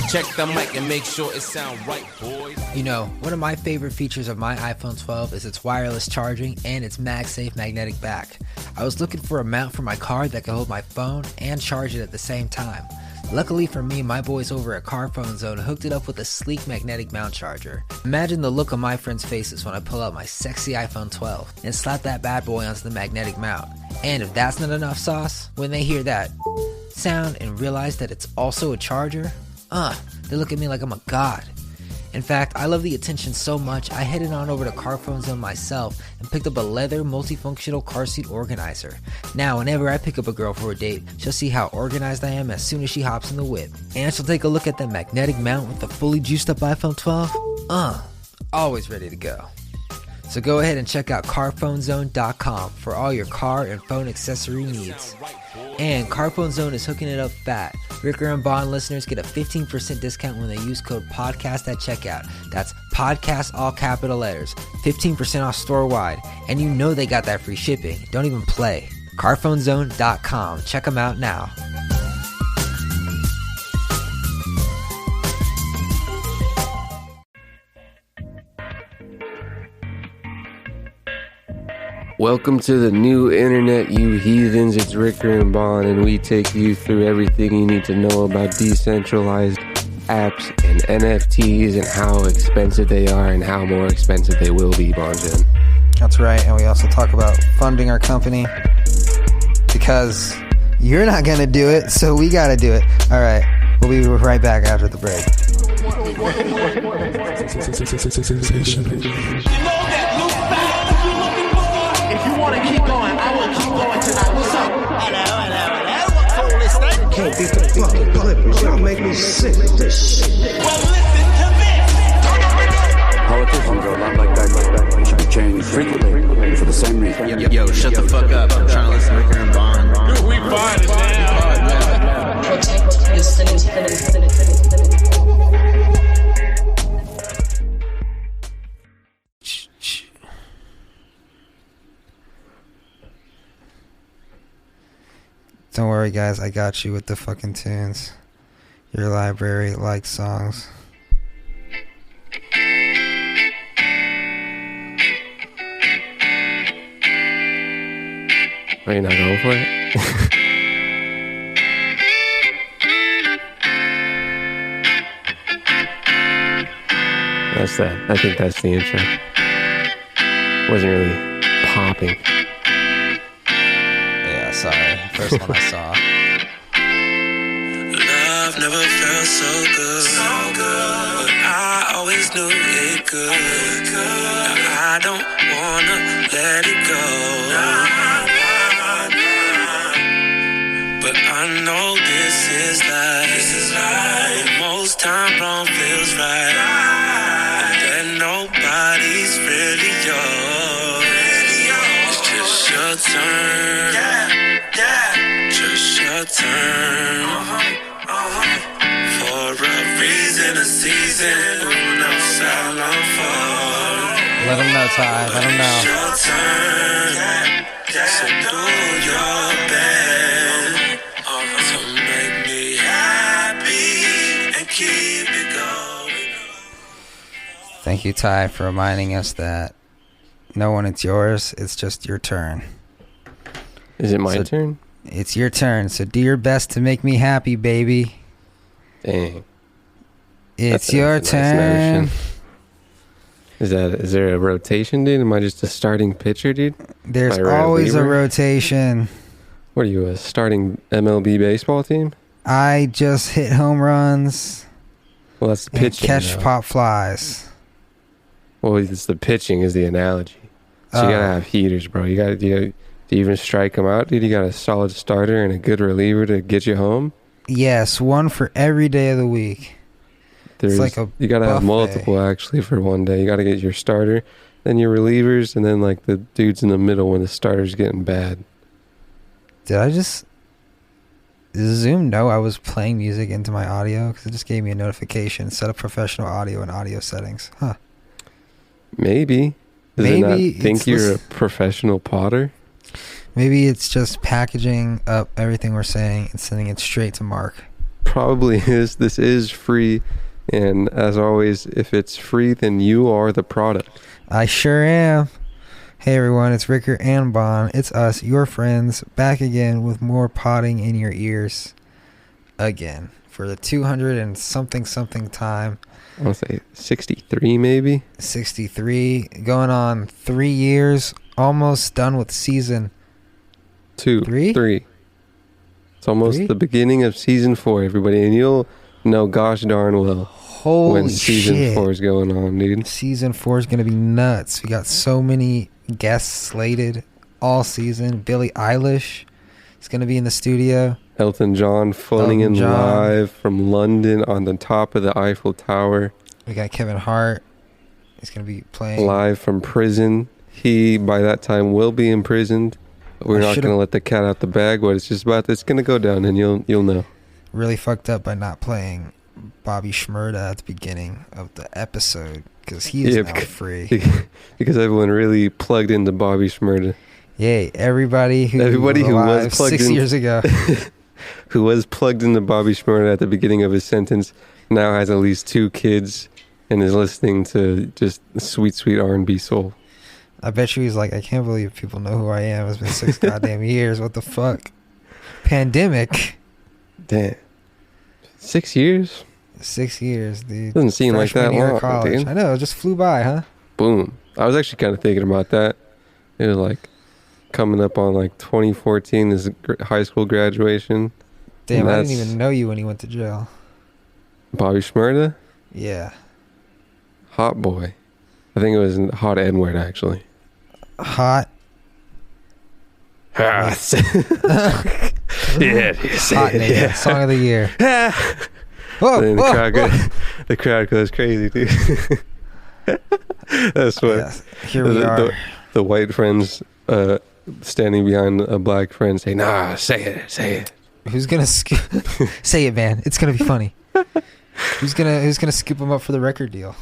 Check the mic and make sure it sound right, boys. You know, one of my favorite features of my iPhone 12 is its wireless charging and its MagSafe magnetic back. I was looking for a mount for my car that could hold my phone and charge it at the same time. Luckily for me, my boys over at Car Phone Zone hooked it up with a sleek magnetic mount charger. Imagine the look on my friends' faces when I pull out my sexy iPhone 12 and slap that bad boy onto the magnetic mount. And if that's not enough sauce, when they hear that sound and realize that it's also a charger, they look at me like I'm a god. In fact, I love the attention so much, I headed on over to Car Phone Zone myself and picked up a leather multifunctional car seat organizer. Now, whenever I pick up a girl for a date, she'll see how organized I am as soon as she hops in the whip. And she'll take a look at the magnetic mount with the fully juiced up iPhone 12. Always ready to go. So go ahead and check out carphonezone.com for all your car and phone accessory needs. And Car Phone Zone is hooking it up fat. Ricker and Bond listeners get a 15% discount when they use code PODCAST at checkout. That's PODCAST, all capital letters. 15% off store-wide. And you know they got that free shipping. Don't even play. carphonezone.com. Check them out now. Welcome to the new internet, you heathens. It's Ricker and Bond, and we take you through everything you need to know about decentralized apps and NFTs and how expensive they are and how more expensive they will be, Bonjan. That's right, and we also talk about funding our company because you're not going to do it, so we got to do it. All right, we'll be right back after the break. If you want to keep going, I will keep going tonight. What's up? Hello. What's all this thing? Can't beat the fucking Clippers. Y'all make me sick with this shit. Well, listen to this. Politicians are a lot like that. They should be changed frequently for the same reason. Yo, shut the fuck up. I'm trying to listen to Ricker and Bond. Dude, we fine as hell. Protect your city. Don't worry, guys. I got you with the fucking tunes. Your library likes songs. Are you not going for it? That's that. I think that's the intro. Wasn't really popping. Yeah, sorry. First one I saw. Love never felt so good, but I always knew it could. Now I don't wanna let it go, but I know this is life. Most time wrong feels right, and then nobody's really yours. It's just your turn. Just your turn. For a reason, a season, who knows how long for. Let them know, Ty. Let them know. Your turn. So do your best to make me happy and keep it going. Thank you, Ty, for reminding us that no one, it's yours. It's just your turn. Is it my turn? It's your turn, so do your best to make me happy, baby. Dang. It's your turn. Is there a rotation, dude? Am I just a starting pitcher, dude? There's always a rotation. What are you, a starting MLB baseball team? I just hit home runs. Well, that's the pitching. Catch pop flies. Well, it's the pitching is the analogy. So you gotta have heaters, bro. You gotta do you even strike them out, dude? You got a solid starter and a good reliever to get you home? Yes, one for every day of the week. It's like a you gotta have multiple actually for one day. You gotta get your starter, then your relievers, and then like the dudes in the middle when the starter's getting bad. Does Zoom know I was playing music into my audio? Because it just gave me a notification. Set up professional audio and audio settings. Huh. Maybe. Does it not think you're a professional podder? Maybe it's just packaging up everything we're saying and sending it straight to Mark. probably is. This is free. And as always, if it's free, then you are the product. I sure am. Hey everyone, it's Ricker and Bon. It's us, your friends, back again with more potting in your ears. Again. For the 200 and something time. I want to say 63 maybe? 63. Going on 3 years. Almost done with season 2. 3. It's almost 3? the beginning of season 4, everybody. And you'll know gosh darn well when season 4 is going on, dude. Season 4 is going to be nuts. We got so many guests slated all season. Billie Eilish is going to be in the studio. Elton John phoning in live from London on the top of the Eiffel Tower. We got Kevin Hart. He's going to be playing live from prison. He, by that time, will be imprisoned. We're not going to let the cat out the bag. What it's going to go down, and you'll know. Really fucked up by not playing Bobby Shmurda at the beginning of the episode because he is now free. Because everyone really plugged into Bobby Shmurda. Yay! Everybody who was plugged 6 years ago. Who was plugged into Bobby Shmurda at the beginning of his sentence now has at least 2 kids and is listening to just sweet R&B soul. I bet you he's like, I can't believe people know who I am. It's been 6 goddamn years. What the fuck? Pandemic. Damn. 6 years? 6 years, dude. Doesn't seem like that long, dude. I know, it just flew by, huh? Boom. I was actually kind of thinking about that. It was like coming up on like 2014 is high school graduation. Damn, I didn't even know you when you went to jail. Bobby Shmurda? Yeah. Hot boy. I think it was Hot N-word, actually. Hot. Yeah. Hot nigga. Song of the year. Whoa, the crowd goes crazy, dude. That's what. Yeah, here we are. The white friends standing behind a black friend say, "Nah, say it." Who's gonna say it, man? It's gonna be funny. Who's gonna scoop him up for the record deal?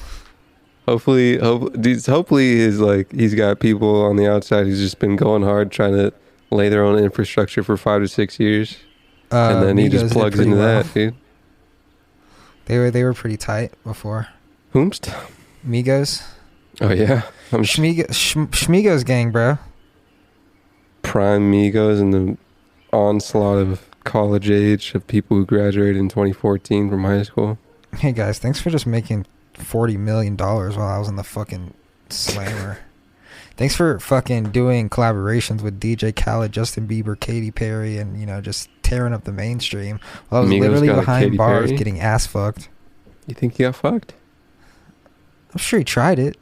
Hopefully he's got people on the outside who's just been going hard trying to lay their own infrastructure for 5 to 6 years, and then he just plugs into that, dude. They were pretty tight before. Whomst? Migos. Oh yeah, Schmigos gang, bro. Prime Migos and the onslaught of college age of people who graduated in 2014 from high school. Hey guys, thanks for just making $40 million while I was in the fucking slammer. Thanks for fucking doing collaborations with DJ Khaled, Justin Bieber, Katy Perry, and just tearing up the mainstream while I was literally behind bars getting ass fucked. You think he got fucked? I'm sure he tried it.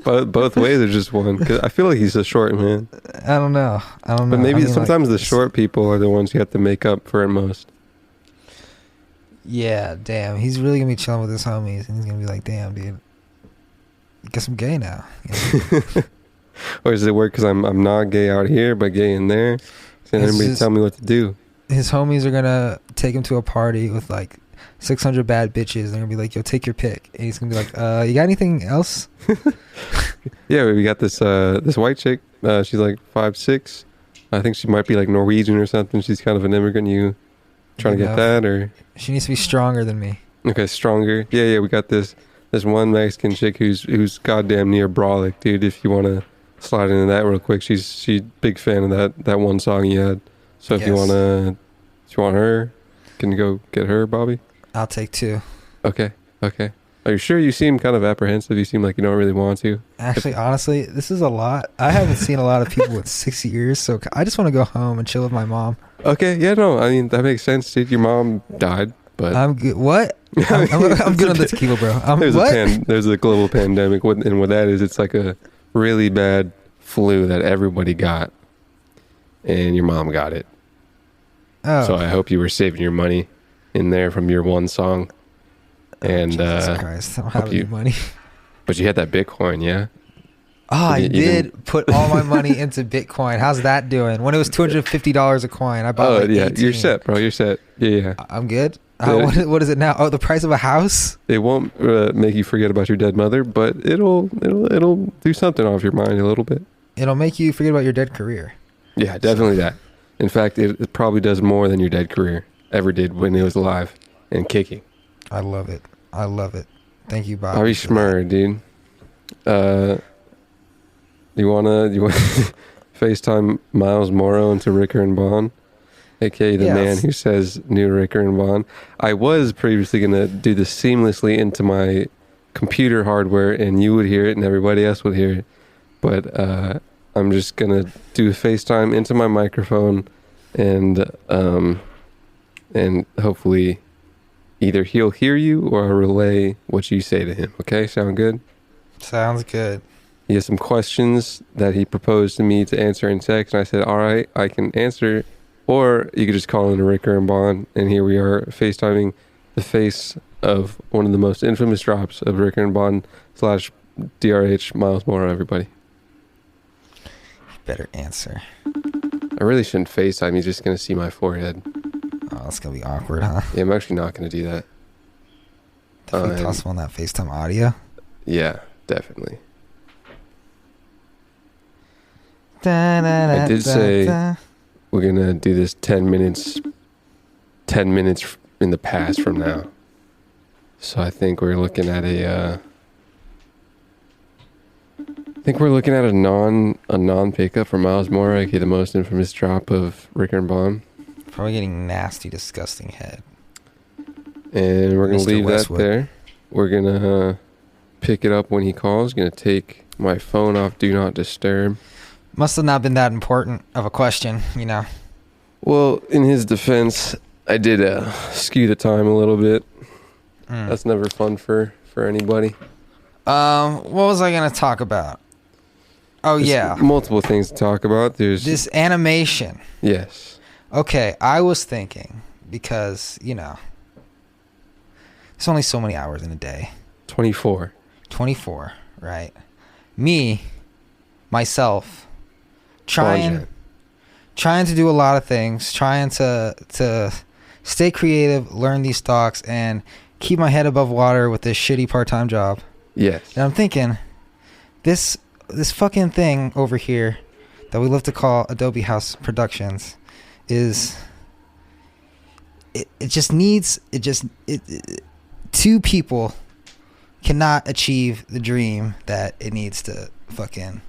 But both ways are just one. Cause I feel like he's a short man. I don't know. But maybe sometimes the short people are the ones who have to make up for it most. Yeah, damn. He's really gonna be chilling with his homies, and he's gonna be like, "Damn, dude, guess I'm gay now." Or does it work because I'm not gay out here, but gay in there? So everybody tell me what to do. His homies are gonna take him to a party with like 600 bad bitches. They're gonna be like, "Yo, take your pick," and he's gonna be like, "You got anything else?" Yeah, we got this white chick. She's like 5'6". I think she might be like Norwegian or something. She's kind of an immigrant. You trying to get that, or she needs to be stronger than me? Okay, stronger. Yeah. We got this one Mexican chick who's goddamn near brolic, dude. If you want to slide into that real quick, she's big fan of that one song you had. So if you want her, can you go get her, Bobby? I'll take 2. Okay. Are you sure? You seem kind of apprehensive. You seem like you don't really want to. Actually, honestly, this is a lot. I haven't seen a lot of people with 6 years, so I just want to go home and chill with my mom. Okay, yeah, no, I mean, that makes sense, dude. Your mom died, but... I'm good. What? I'm good on the tequila, bro. There's a global pandemic, and what that is, it's like a really bad flu that everybody got, and your mom got it. Oh. So I hope you were saving your money in there from your one song. And Jesus Christ, I don't have any money. But you had that Bitcoin, yeah? Oh, I did put all my money into Bitcoin. How's that doing? When it was $250 a coin, I bought like 18. You're set, bro. You're set. Yeah. I'm good. What is it now? Oh, the price of a house? It won't make you forget about your dead mother, but it'll do something off your mind a little bit. It'll make you forget about your dead career. Yeah, definitely that. In fact, it probably does more than your dead career. ever did when he was alive and kicking. I love it. Thank you, Bobby. Bobby Schmurr, dude. You want FaceTime Miles Morrow into Ricker and Bond, aka the man who says new Ricker and Bond. I was previously gonna do this seamlessly into my computer hardware, and you would hear it, and everybody else would hear it. But I'm just gonna do FaceTime into my microphone, and hopefully either he'll hear you or I'll relay what you say to him. Okay, sound good? Sounds good. He has some questions that he proposed to me to answer in text, and I said, all right, I can answer, or you could just call in a Ricker and Bond, and here we are FaceTiming the face of one of the most infamous drops of Ricker and Bond / DRH Miles Morrow, everybody. Better answer. I really shouldn't FaceTime. He's just going to see my forehead. Oh, that's going to be awkward, huh? Yeah, I'm actually not going to do that. Definitely possible on that FaceTime audio? Yeah, definitely. I did say we're going to do this 10 minutes in the past from now. So I think we're looking at a non pickup for Miles Morrow, aka the most infamous drop of Ricker and Bond. Probably getting nasty, disgusting head. And we're gonna leave Westwood. that there. We're gonna pick it up when he calls. Gonna take my phone off Do Not Disturb. Must have not been that important of a question, you know. Well, in his defense, I did skew the time a little bit. That's never fun for anybody. What was I gonna talk about? Oh, There's multiple things to talk about. There's this animation. Yes. Okay, I was thinking, because, you know, there's only so many hours in a day. 24. 24, right? Myself, trying to do a lot of things, trying to stay creative, learn these stocks, and keep my head above water with this shitty part-time job. Yes. And I'm thinking, this fucking thing over here that we love to call Adobe House Productions is two people cannot achieve the dream that it needs to fucking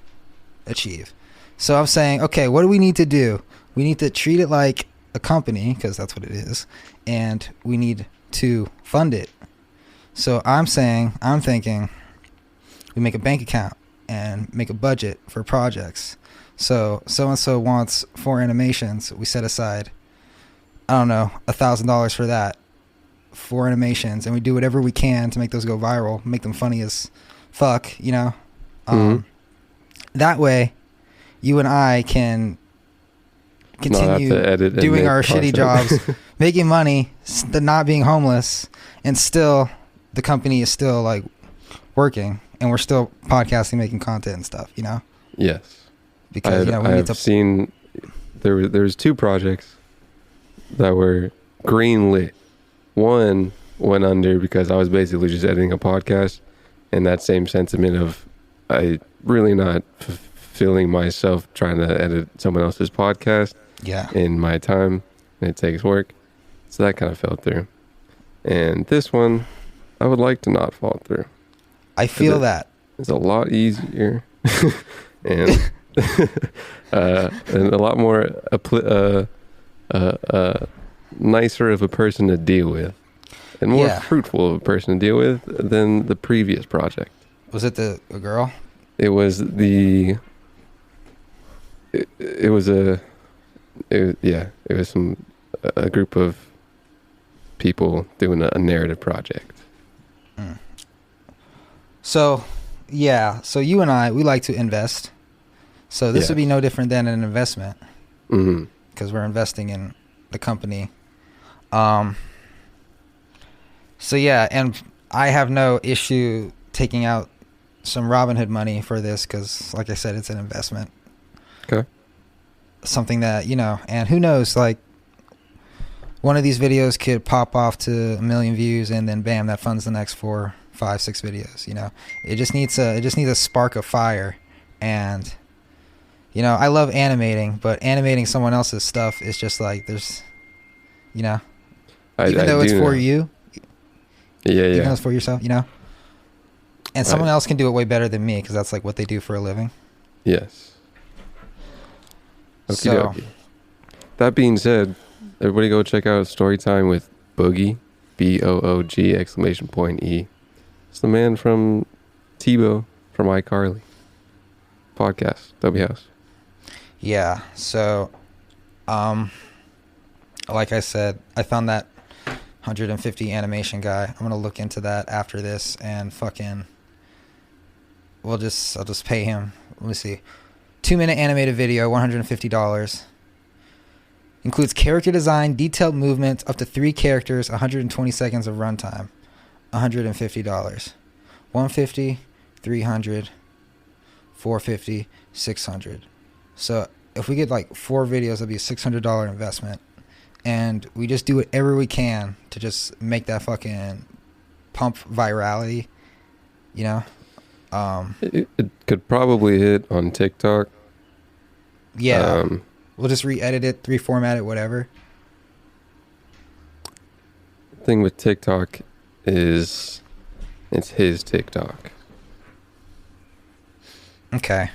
achieve. So I'm saying, okay, what do we need to do? We need to treat it like a company, because that's what it is, and we need to fund it. So I'm thinking we make a bank account and make a budget for projects. So and so wants 4 animations. We set aside, I don't know, $1,000 for that, 4 animations, and we do whatever we can to make those go viral, make them funny as fuck, you know. That way, you and I can continue doing our shitty jobs, making money, not being homeless, and still the company is still like working, and we're still podcasting, making content and stuff, you know. Yes. Because I've seen there was 2 projects that were greenlit. One went under because I was basically just editing a podcast, and that same sentiment of I really not fulfilling myself trying to edit someone else's podcast in my time, and it takes work. So that kind of fell through. And this one, I would like to not fall through. I feel that. It's a lot easier and a lot more nicer of a person to deal with, and more fruitful of a person to deal with than the previous project. Was it a girl? It was a group of people doing a narrative project. So you and I, we like to invest. So this would be no different than an investment, because we're investing in the company. And I have no issue taking out some Robinhood money for this, because, like I said, it's an investment. Okay. Something that, you know, and who knows, like, one of these videos could pop off to 1 million views, and then bam, that funds the next 4, 5, 6 videos. You know, it just needs a spark of fire. And, you know, I love animating, but animating someone else's stuff is just like, there's, you know, Even though it's for you. Yeah. Even though it's for yourself, you know? And someone else can do it way better than me because that's like what they do for a living. Yes. So, that being said, everybody go check out Storytime with Boogie, BOOG exclamation point E. It's the man from Tebow from iCarly podcast, W House. yeah. So, like I said, I found that 150 animation guy. I'm gonna look into that after this and fucking. I'll just pay him. Let me see. 2-minute animated video, $150. Includes character design, detailed movements, up to 3 characters, 120 seconds of runtime. $150. 150, 300, 450, 600. So if we get like 4 videos, that'd be a $600 investment. And we just do whatever we can to just make that fucking pump virality, you know? It could probably hit on TikTok. Yeah. We'll just re-edit it, reformat it, whatever. The thing with TikTok is it's his TikTok. Okay.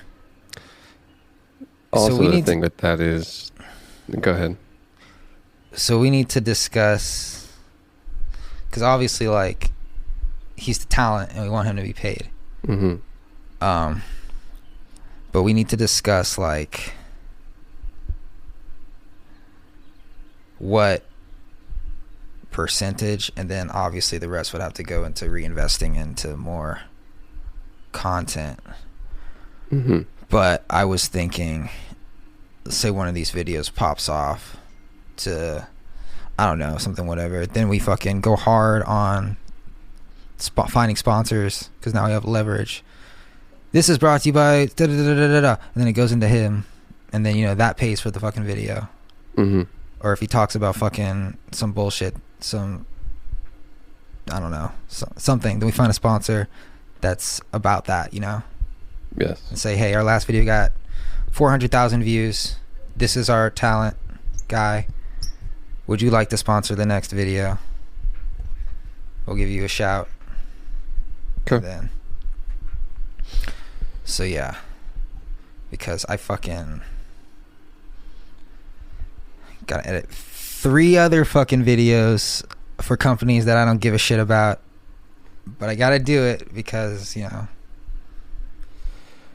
Also, the thing with that is... Go ahead. So we need to discuss... Because obviously, like, he's the talent and we want him to be paid. Mm-hmm. But we need to discuss, like... what percentage, and then obviously the rest would have to go into reinvesting into more content. Mm-hmm. But I was thinking, say one of these videos pops off to, I don't know, something whatever, then we fucking go hard on finding sponsors because now we have leverage. This is brought to you by da da da da da, and then it goes into him, and then, you know, that pays for the fucking video. Mm-hmm. Or if he talks about fucking some bullshit, I don't know, something, then we find a sponsor that's about that, you know? Yes. And say, hey, our last video got 400,000 views. This is our talent guy. Would you like to sponsor the next video? We'll give you a shout. Okay. Then. So, yeah. Because I fucking... gotta edit 3 other fucking videos for companies that I don't give a shit about, but I gotta do it because, you know,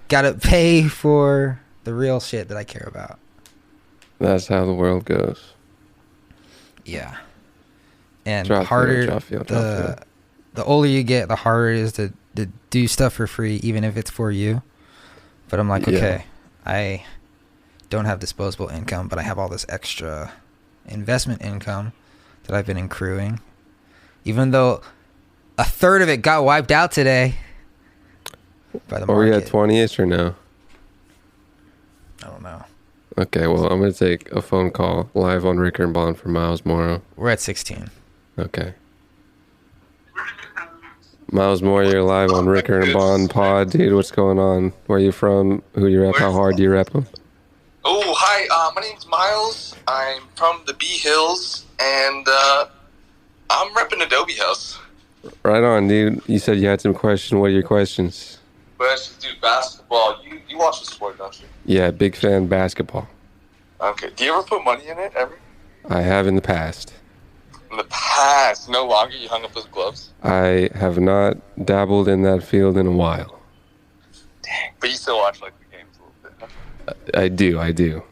gotta pay for the real shit that I care about. That's how the world goes. Yeah. And Drop the harder, the older you get, the harder it is to do stuff for free, even if it's for you. But I'm like, okay, I don't have disposable income, but I have all this extra investment income that I've been accruing, even though a third of it got wiped out today by the market. Are we at 20ish or no? I don't know. Okay, well, I'm going to take a phone call live on Ricker and Bond for Miles Morrow. We're at 16. Okay. Miles Morrow, you're live on Ricker and Bond pod. Dude, what's going on? Where are you from? Who do you rep? How hard do you rep them? Oh, hi. My name's Miles. I'm from the B Hills, and I'm repping Adobe House. Right on, dude. You said you had some questions. What are your questions? Questions, dude. Basketball. You watch the sport, don't you? Yeah, big fan basketball. Okay. Do you ever put money in it, ever? I have in the past. In the past? No longer? You hung up those gloves? I have not dabbled in that field in a while. Dang. But you still watch, like, the games a little bit, huh? I do.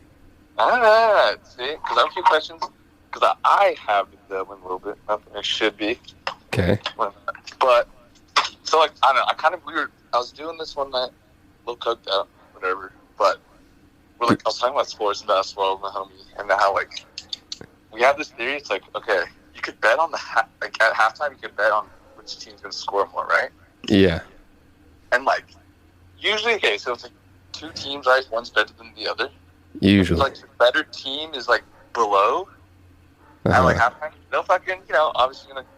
Ah, see? Because I have a few questions. Because I have been dabbling a little bit. Nothing I should be. Okay. But, so, like, I don't know. I kind of weird. I was doing this one night. A little cooked out. Whatever. But, I was talking about sports and basketball with my homie. And how, like, we have this theory. It's like, okay, you could bet on at halftime, you could bet on which team's going to score more, right? Yeah. And, like, usually, okay, so it's like 2 teams, right? One's better than the other. Usually. Like, the better team is, like, below. At, like, halftime. They'll fucking, you know, obviously going to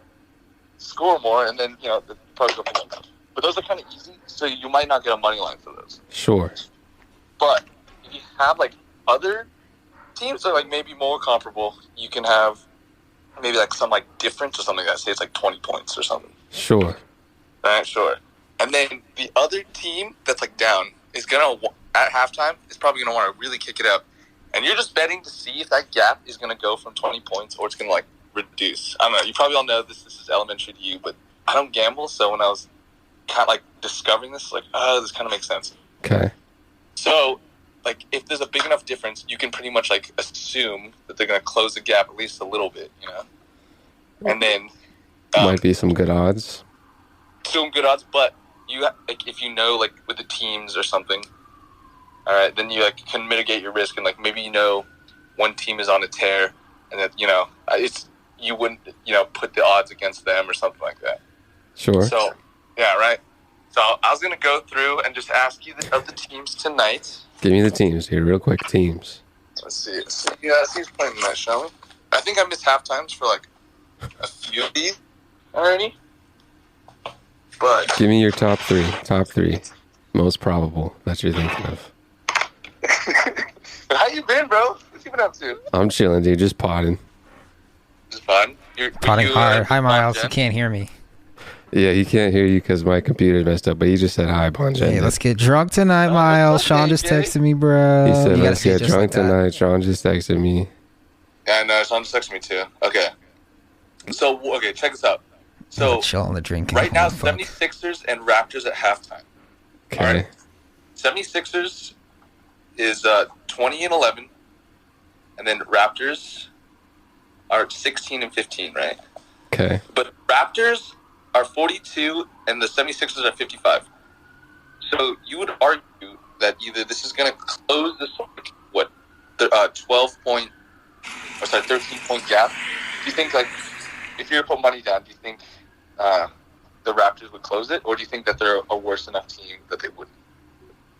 score more, and then, you know, the probably go for them. But those are kind of easy, so you might not get a money line for those. Sure. But if you have, like, other teams that are, like, maybe more comparable, you can have, maybe like some like difference or something like that. Say it's like 20 points or something. Sure. All right, sure. And then the other team that's like down is gonna at halftime is probably gonna want to really kick it up, and you're just betting to see if that gap is gonna go from 20 points or it's gonna like reduce. I don't know. You probably all know this. This is elementary to you, but I don't gamble, so when I was kind of like discovering this, like, this kind of makes sense. Okay. So, like, if there's a big enough difference, you can pretty much like assume that they're gonna close the gap at least a little bit, you know. And then might be some good odds. Some good odds, but you like if you know like with the teams or something, all right, then you like can mitigate your risk and like maybe you know one team is on a tear, and that you know it's you wouldn't put the odds against them or something like that. Sure. So yeah, right. So I was gonna go through and just ask you of the teams tonight. Give me the teams here, real quick. Teams. Let's see. Yeah, let's see who's playing tonight, shall we? I think I missed half times for like a few of these already. But give me your top three. Top three. Most probable that you're thinking of. How you been, bro? What you been up to? I'm chilling, dude. Just potting. Just potting? Potting hard. Hi, Miles. You can't hear me. Yeah, he can't hear you because my computer's messed up, but he just said hi, Bonjen. Hey, let's get drunk tonight, Miles. Sean just texted me, bro. He said, let's get drunk tonight. Sean just texted me. Yeah, I know. Sean just texted me, too. Okay. So, check this out. So, chill on the drinking. Right now, 76ers and Raptors at halftime. Okay. All right. 76ers is 20-11, and then Raptors are 16-15, right? Okay. But Raptors are 42, and the 76ers are 55. So you would argue that either this is going to close this 13-point gap. Do you think, like, if you were to put money down, do you think the Raptors would close it, or do you think that they're a worse enough team that they wouldn't?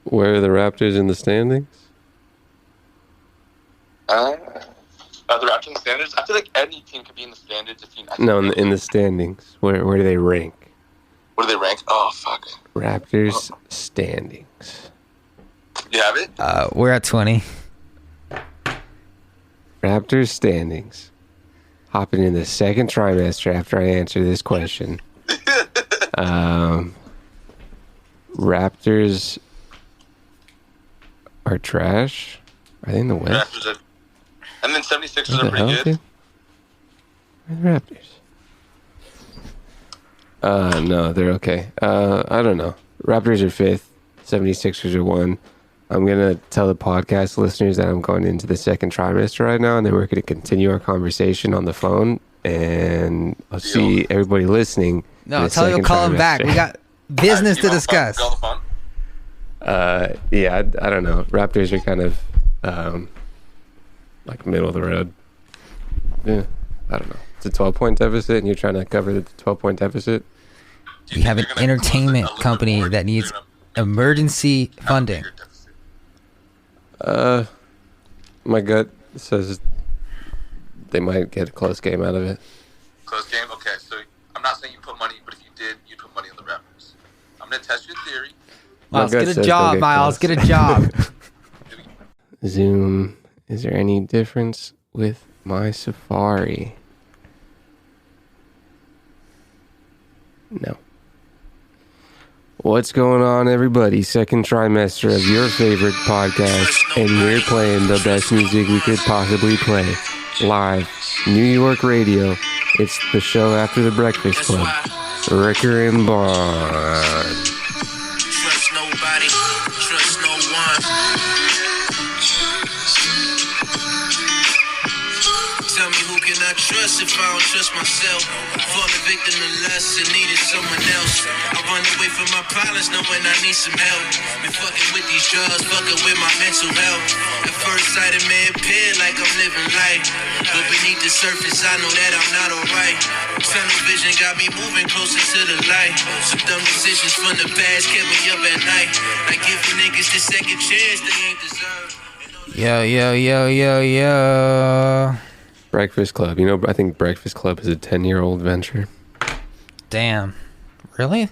Where are the Raptors in the standings? The Raptors in the standings? I feel like any team could be in the standings if you... No, in the standings. Where do they rank? Where do they rank? Oh, fuck. Raptors standings. You have it? We're at 20. Raptors standings. Hopping in the second trimester after I answer this question. Raptors are trash. Are they in the West? And then 76ers are pretty good. Where are the Raptors? No, they're okay. I don't know. Raptors are 5th. 76ers are 1. I'm going to tell the podcast listeners that I'm going into the second trimester right now, and then we're going to continue our conversation on the phone, and I'll see everybody listening. No, tell them to call them back. We got business to discuss. Yeah, I don't know. Raptors are kind of like middle of the road. Yeah, I don't know. It's a 12-point deficit, and you're trying to cover the 12-point deficit. We have an entertainment company that needs emergency funding. My gut says they might get a close game out of it. Close game? Okay, so I'm not saying you put money, but if you did, you'd put money on the Raptors. I'm going to test your theory. Miles, get a job, Miles. Get a job. Zoom. Is there any difference with my Safari? No. What's going on, everybody? Second trimester of your favorite podcast, and we're playing the best music we could possibly play. Live, New York radio. It's the show after the Breakfast Club. Ricker and Bond. Trust nobody, trust no one. Tell me who can I trust if I don't trust myself? Fall a victim to lust and needed someone else. I run away from my problems knowing I need some help. Been fucking with these drugs, fucking with my mental health. At first sight it may appear like I'm living life, but beneath the surface I know that I'm not alright. Tunnel vision got me moving closer to the light. Some dumb decisions from the past kept me up at night. Like giving niggas the second chance they ain't deserved. Yo. Breakfast Club. You know, I think Breakfast Club is a 10-year-old venture. Damn. Really?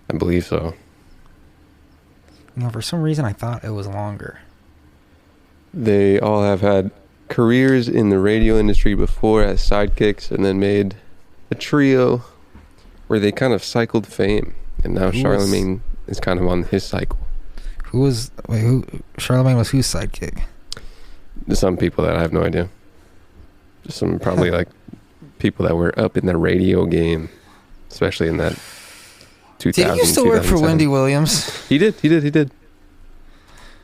I believe so. You know, for some reason I thought it was longer. They all have had careers in the radio industry before as sidekicks, and then made a trio where they kind of cycled fame. And now Charlemagne is kind of on his cycle. Charlemagne was whose sidekick? Some people that I have no idea. Just some probably like people that were up in the radio game, especially in that 2000. Did he used to work for Wendy Williams? He did.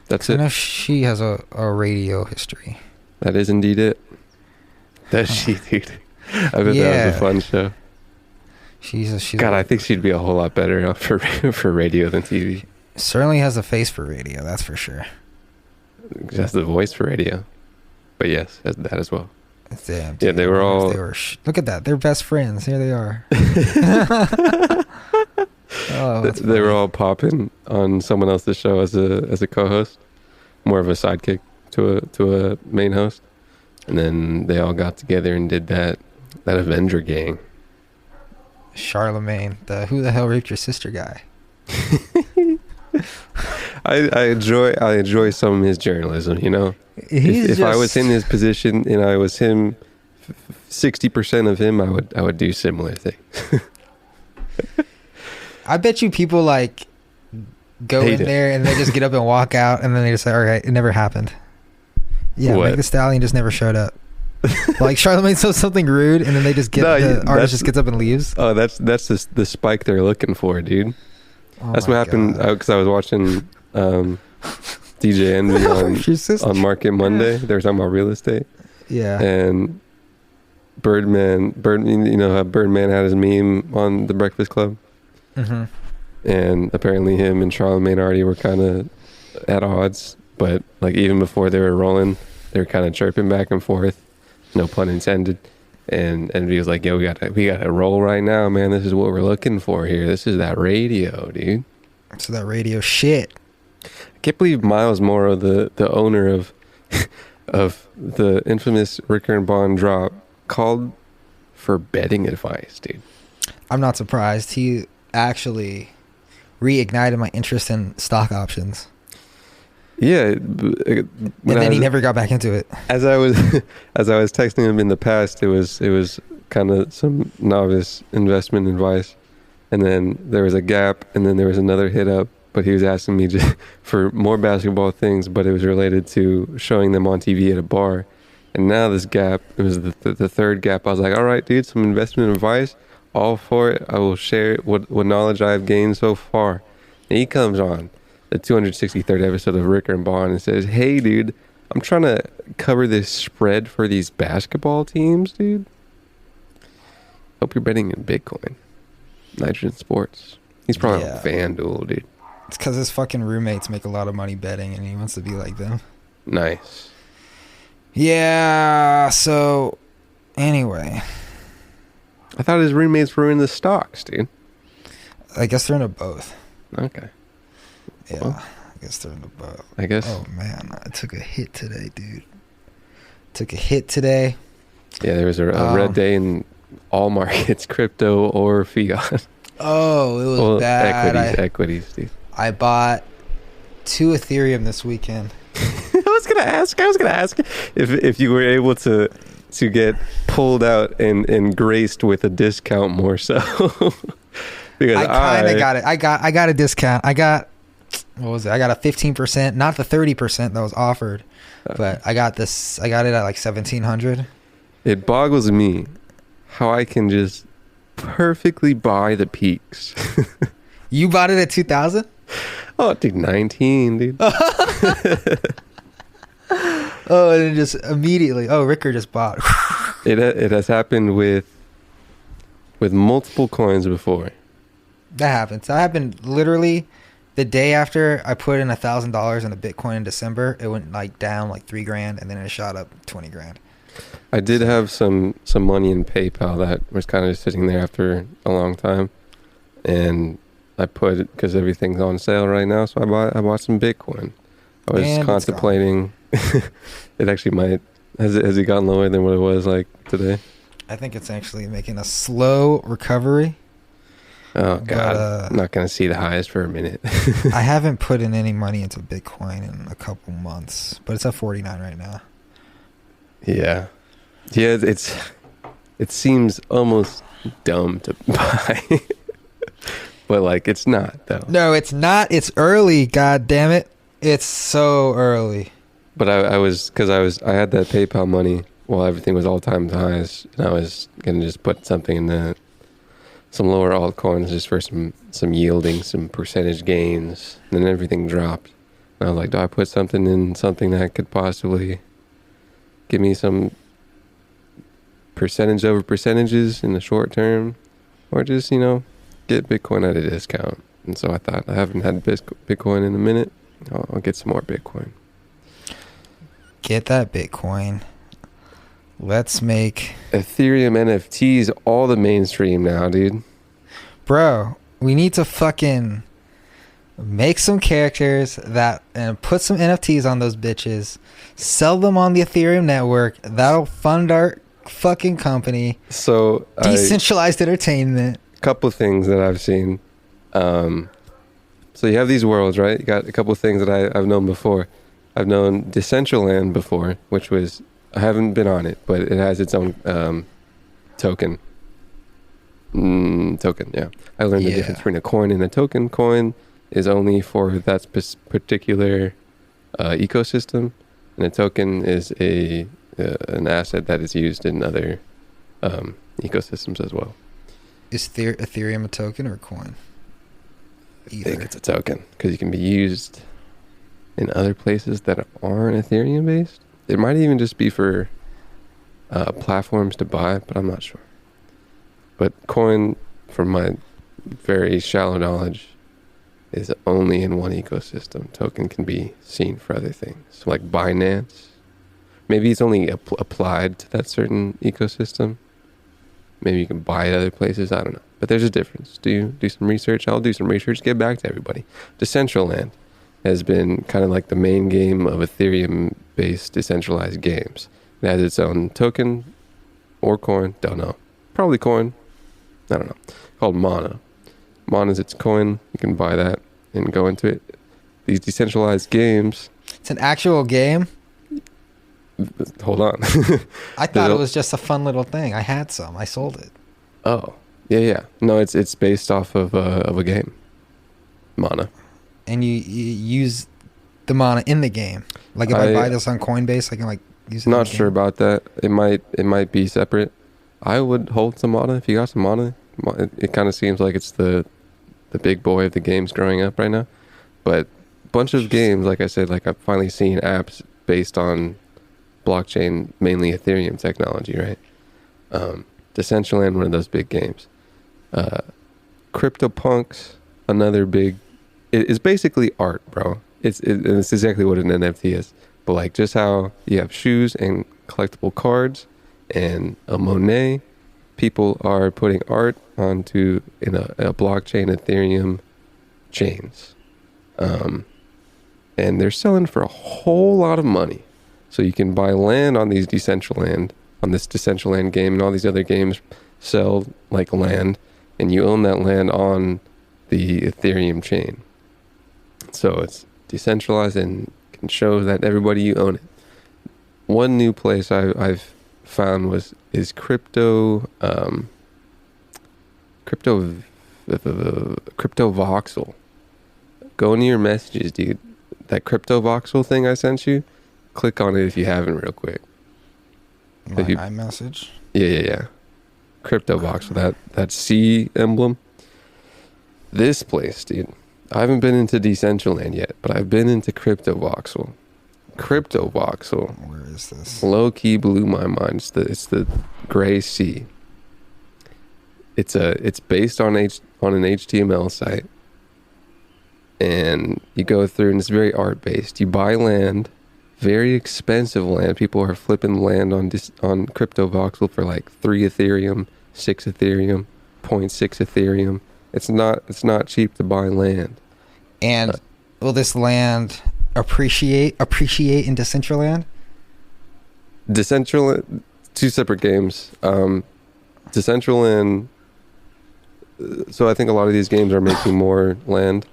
That's it. I know she has a radio history. That is indeed it. Does she, dude? I bet that was a fun show. God, I think she'd be a whole lot better for radio than TV. Certainly has a face for radio, that's for sure. She has the voice for radio. But yes, that as well. Damn, yeah, they were all... look at that. They're best friends. Here they are. They were all popping on someone else's show as a co-host. More of a sidekick to a main host. And then they all got together and did that Avenger gang. Charlemagne, who the hell raped your sister guy. I enjoy some of his journalism, you know. If I was in his position and I was him, 60% of him, I would do similar things. I bet you people like go in there and they just get up and walk out and then they just say, all right, it never happened. Yeah, Meg the Stallion just never showed up. Like Charlemagne says something rude and then they just the artist just gets up and leaves. Oh, that's the spike they're looking for, dude. That's what happened because I was watching DJ Envy on Market Monday. They were talking about real estate. Yeah. And Birdman, you know how Birdman had his meme on the Breakfast Club? Mm-hmm. And apparently him and Charlemagne already were kind of at odds. But like even before they were rolling, they were kind of chirping back and forth. No pun intended. And he was like, yo, we got to roll right now, man. This is what we're looking for here. This is that radio, dude. So that radio shit. I can't believe Miles Morrow, the owner of the infamous Ricker and Bond drop, called for betting advice, dude. I'm not surprised. He actually reignited my interest in stock options. Yeah, and then he never got back into it. As I was texting him in the past, it was kind of some novice investment advice, and then there was a gap, and then there was another hit up. But he was asking me just for more basketball things, but it was related to showing them on TV at a bar. And now this gap, it was the third gap. I was like, all right, dude, some investment advice, all for it. I will share what knowledge I have gained so far. And he comes on the 263rd episode of Ricker and Bond and says, hey, dude, I'm trying to cover this spread for these basketball teams, dude. Hope you're betting in Bitcoin. Nitrogen Sports. He's probably on FanDuel, dude. It's because his fucking roommates make a lot of money betting and he wants to be like them. Nice. Yeah, so anyway. I thought his roommates were in the stocks, dude. I guess they're into both. Okay. Yeah, well, I guess they're into both. I guess. Oh, man, I took a hit today, dude. Yeah, there was a red day in all markets, crypto or fiat. Oh, it was bad. Equities, dude. I bought 2 Ethereum this weekend. I was gonna ask if you were able to get pulled out and graced with a discount more so. Because I kind of got it. I got a discount. I got, what was it? I got a 15%, not the 30% that was offered, but I got this. I got it at like 1,700. It boggles me how I can just perfectly buy the peaks. You bought it at 2,000? Oh, dude, 19, dude. Oh, and it just immediately. Oh, Ricker just bought. It has happened with multiple coins before. That happens. That happened literally the day after I put in $1,000 in a Bitcoin in December. It went like down like $3,000 and then it shot up $20,000. I did have some money in PayPal that was kind of sitting there after a long time, and I put it because everything's on sale right now. So I bought some Bitcoin. I was contemplating. It actually might. Has it gotten lower than what it was like today? I think it's actually making a slow recovery. Oh God, I'm not gonna see the highest for a minute. I haven't put in any money into Bitcoin in a couple months, but it's at 49 right now. Yeah. Yeah, it seems almost dumb to buy. But like it's not though. No, it's not. It's early, god damn it. It's so early. But I had that PayPal money while everything was all time highs, and I was gonna just put something in some lower altcoins just for some yielding, some percentage gains, and then everything dropped. And I was like, do I put something in something that could possibly give me some percentage over percentages in the short term, or just, get Bitcoin at a discount? And so I thought, I haven't had Bitcoin in a minute. I'll get some more Bitcoin. Get that Bitcoin. Let's make Ethereum NFTs all the mainstream now, dude. Bro, we need to fucking make some characters and put some NFTs on those bitches. Sell them on the Ethereum network. That'll fund our fucking company. So decentralized entertainment. Couple of things that I've seen. So you have these worlds, right? You got a couple of things that I've known before. I've known Decentraland before, which was, I haven't been on it, but it has its own token. Token, yeah. I learned the difference between a coin and a token. Coin is only for that particular ecosystem, and a token is an asset that is used in other ecosystems as well. Is Ethereum a token or a coin? Either. I think it's a token because it can be used in other places that aren't Ethereum based. It might even just be for platforms to buy, but I'm not sure. But coin, from my very shallow knowledge, is only in one ecosystem. Token can be seen for other things, so like Binance. Maybe it's only applied to that certain ecosystem. Maybe you can buy it other places. I don't know. But there's a difference. Do some research. I'll do some research. Get back to everybody. Decentraland has been kind of like the main game of Ethereum-based decentralized games. It has its own token or coin. Don't know. Probably coin. I don't know. Called Mana. Mana is its coin. You can buy that and go into it. These decentralized games. It's an actual game? Hold on. I thought it was just a fun little thing. I had some. I sold it. Oh. Yeah. No, it's based off of a game. Mana. And you use the mana in the game. Like if I buy this on Coinbase, I can like use it. Not sure about that. It might be separate. I would hold some mana if you got some mana. It kind of seems like it's the big boy of the games growing up right now. But a bunch of games, like I said, like I've finally seen apps based on blockchain, mainly Ethereum technology, right? Decentraland, one of those big games. CryptoPunks, another big. It's basically art, bro. It's exactly what an NFT is. But like just how you have shoes and collectible cards and a Monet, people are putting art onto in a blockchain Ethereum chains, and they're selling for a whole lot of money. So you can buy land on these Decentraland, on this Decentraland game, and all these other games sell like land, and you own that land on the Ethereum chain. So it's decentralized and can show that everybody you own it. One new place I've found is crypto voxel. Go into your messages, dude. That crypto voxel thing I sent you, click on it if you haven't real quick. My iMessage? Yeah. Crypto voxel, that C emblem. This place, dude. I haven't been into Decentraland yet, but I've been into crypto voxel. Crypto voxel. Where is this? Low key blew my mind. It's the gray C. It's based on an HTML site, and you go through, and it's very art based. You buy land, very expensive land. People are flipping land on crypto voxel for like 3 Ethereum, 6 Ethereum, 0.6 Ethereum. It's not cheap to buy land. And will this land appreciate in Decentraland? Decentraland, 2 separate games. Decentraland. So I think a lot of these games are making more land,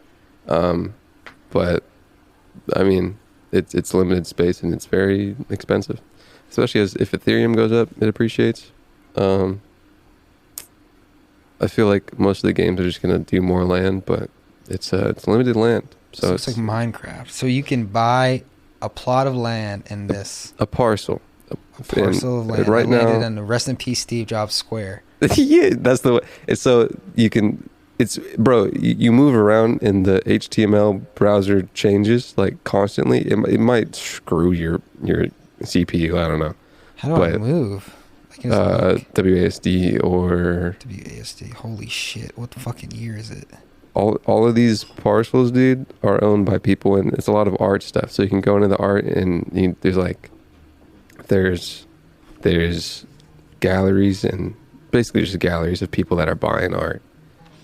but I mean it's limited space and it's very expensive. especially as if Ethereum goes up, it appreciates. I feel like most of the games are just gonna do more land, but it's limited land, so it's like Minecraft. So you can buy a plot of land in this. A parcel. A parcel of land. Right now, in the rest in peace Steve Jobs Square. Yeah, that's the way. It's so you can. It's bro. You move around and the HTML browser changes like constantly. It might screw your CPU. I don't know. How do I move? WASD or WASD. Holy shit! What the fucking year is it? All of these parcels, dude, are owned by people, and it's a lot of art stuff. So you can go into the art, and there's galleries, and basically just galleries of people that are buying art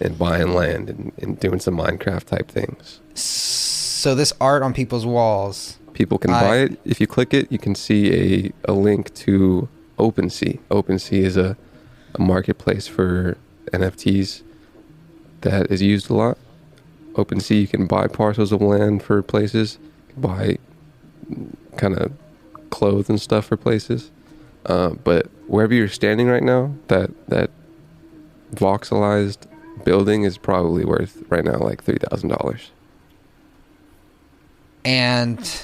and buying land and doing some Minecraft type things. So this art on people's walls, people can buy it. If you click it, you can see a link to OpenSea. OpenSea is a marketplace for NFTs that is used a lot. OpenSea, you can buy parcels of land for places, buy kind of clothes and stuff for places. But wherever you're standing right now, that voxelized building is probably worth right now like $3,000. And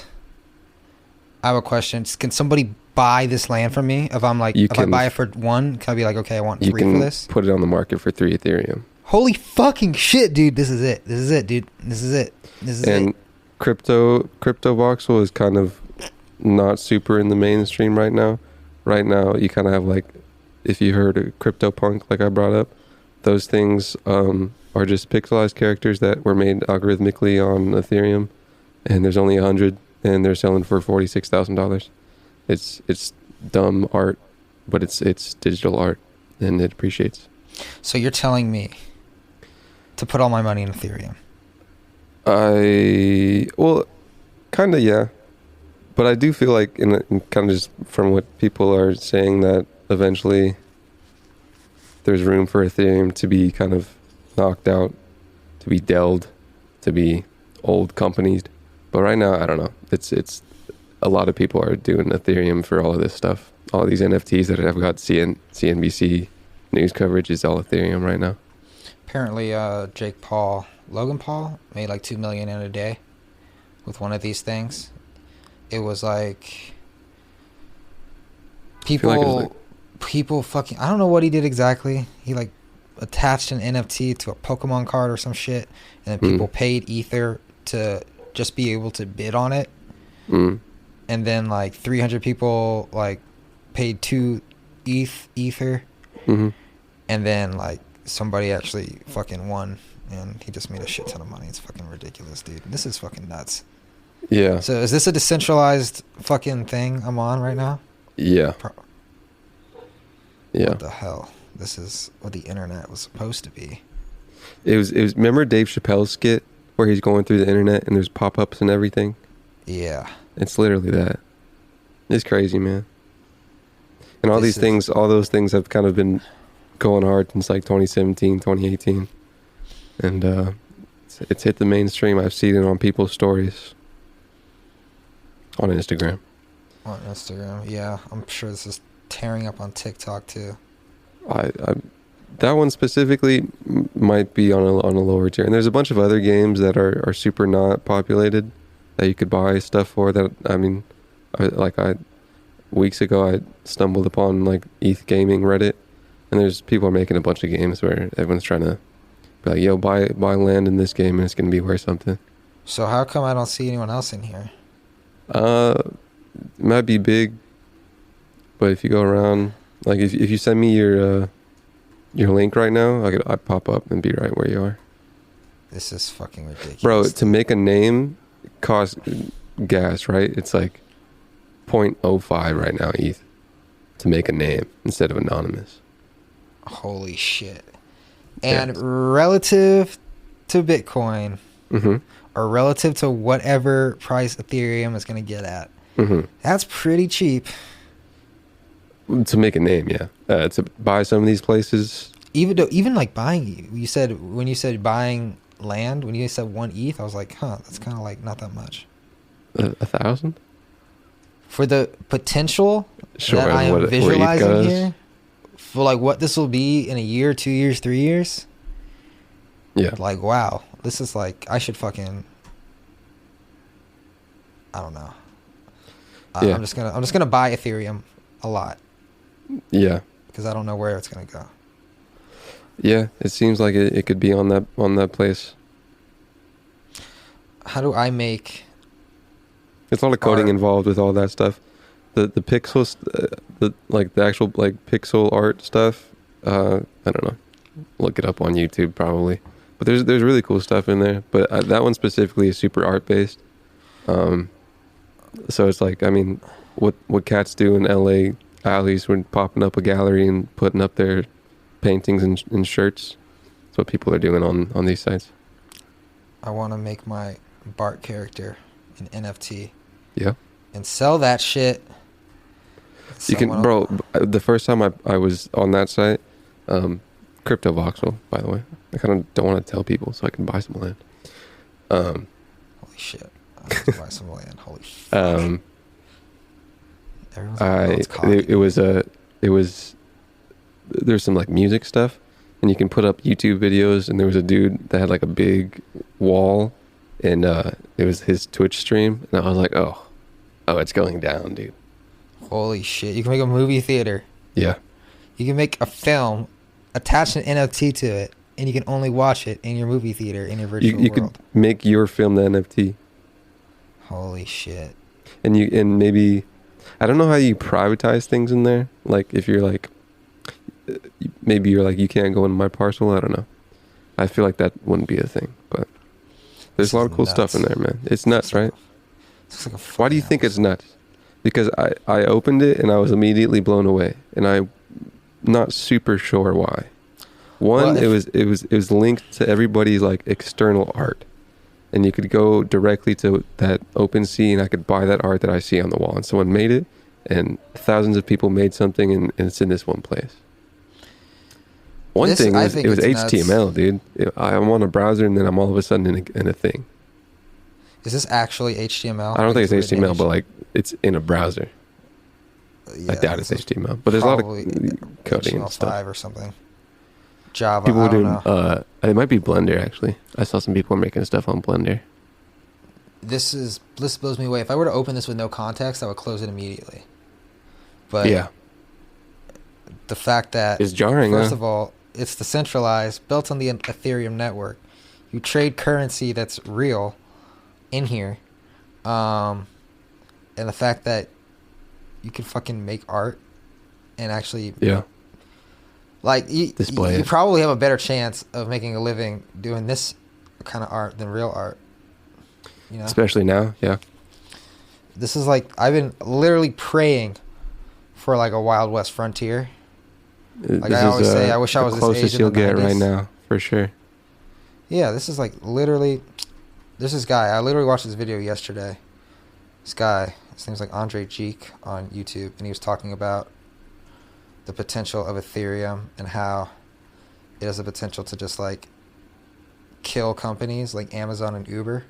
I have a question. Can somebody buy this land from me? If I'm like, I buy it for 1, can I be like, okay, I want 3 for this? You can put it on the market for 3 Ethereum. Holy fucking shit, dude. This is it. This is it, dude. This is it. This is it. And crypto voxel is kind of not super in the mainstream right now. Right now, you kind of have like, if you heard of CryptoPunk, like I brought up, those things are just pixelized characters that were made algorithmically on Ethereum, and there's only 100, and they're selling for $46,000. It's dumb art, but it's digital art, and it appreciates. So you're telling me to put all my money in Ethereum? Well, kind of, yeah. But I do feel like, in kind of just from what people are saying, that eventually there's room for Ethereum to be kind of knocked out, to be dealt, to be old companies. But right now, I don't know. It's a lot of people are doing Ethereum for all of this stuff. All these NFTs that have got CNBC news coverage is all Ethereum right now. Apparently, Logan Paul made like $2 million in a day with one of these things. It was like people fucking, I don't know what he did exactly. He like attached an NFT to a Pokemon card or some shit, and then people paid Ether to just be able to bid on it. And then like 300 people like paid 2 Ether. And then like somebody actually fucking won, and he just made a shit ton of money. It's fucking ridiculous, dude. This is fucking nuts. Yeah. So is this a decentralized fucking thing I'm on right now? Yeah. Yeah. What the hell? This is what the internet was supposed to be. It was. Remember Dave Chappelle's skit where he's going through the internet and there's pop-ups and everything? Yeah. It's literally that. It's crazy, man. And all those things have kind of been going hard since like 2017, 2018. And it's hit the mainstream. I've seen it on people's stories. On Instagram. On Instagram, yeah. I'm sure this is tearing up on TikTok too. That one specifically might be on a lower tier. And there's a bunch of other games that are super not populated that you could buy stuff for. That weeks ago I stumbled upon like ETH Gaming Reddit, and there's people making a bunch of games where everyone's trying to be like, yo, buy land in this game and it's gonna be worth something. So how come I don't see anyone else in here? It might be big, but if you go around, like if you send me your link right now, I pop up and be right where you are. This is fucking ridiculous. Bro, to make a name costs gas, right? It's like 0.05 right now, ETH, to make a name instead of anonymous. Holy shit. And relative to Bitcoin, or relative to whatever price Ethereum is going to get at, that's pretty cheap. To make a name, yeah. To buy some of these places. Even like buying, when you said buying land, when you said 1 ETH, I was like, that's kind of like not that much. 1,000? For the potential Sure, that I and am where it visualizing goes. here, for like what this will be in a year, 2 years, 3 years. Yeah. Like, wow, this is like, I should fucking, I don't know. Yeah. I'm just gonna buy Ethereum a lot Yeah. because I don't know where it's gonna go. Yeah, it seems like it could be on that place. How do I make? It's a lot of coding Art. involved with all that stuff. The pixels, the actual like pixel art stuff. I don't know. Look it up on YouTube probably. But there's really cool stuff in there. But that one specifically is super art based. So it's like, I mean, what cats do in LA alleys when popping up a gallery and putting up their paintings and shirts. That's what people are doing on these sites. I want to make my Bart character an NFT. Yeah. And sell that shit. You can, bro. The first time I was on that site, Crypto Voxel, by the way. I kind of don't want to tell people so I can buy some land. Holy shit! I have to buy some land. Holy fuck! It was there's some like music stuff, and you can put up YouTube videos. And there was a dude that had like a big wall, and it was his Twitch stream, and I was like, oh, it's going down, dude. Holy shit! You can make a movie theater. Yeah. You can make a film, attach an NFT to it, and you can only watch it in your movie theater in your virtual You world. could make your film the NFT. Holy shit! And maybe, I don't know how you privatize things in there. Like if you're like, maybe you're like, you can't go into my parcel. I don't know. I feel like that wouldn't be a thing, but there's a lot of cool stuff in there, man. It's nuts, right? Why do you think it's nuts? Because I opened it and I was immediately blown away, and I'm not super sure why. One, it was linked to everybody's like external art, and you could go directly to that OpenSea and I could buy that art that I see on the wall, and someone made it, and thousands of people made something, and it's in this one place. One thing was it was HTML, dude. I'm on a browser and then I'm all of a sudden in a thing. Is this actually HTML? I don't think it's HTML, but like it's in a browser. Yeah, I doubt it's HTML, but there's a lot of coding and stuff. HTML5 or something. Java. People I were don't doing. know. It might be Blender actually. I saw some people making stuff on Blender. This blows me away. If I were to open this with no context, I would close it immediately. But yeah, the fact that it's jarring. First of all, it's decentralized, built on the Ethereum network. You trade currency that's real in here, and the fact that you can fucking make art and actually like you probably have a better chance of making a living doing this kind of art than real art, you know, especially now. This is like, I've been literally praying for like a Wild West frontier. Like I always say, I wish I was this age in the 90s. Closest you'll get right now, for sure. Yeah, this is like literally. There's this guy. I literally watched this video yesterday. This guy, his name's like Andre Geek on YouTube, and he was talking about the potential of Ethereum and how it has the potential to just like kill companies like Amazon and Uber,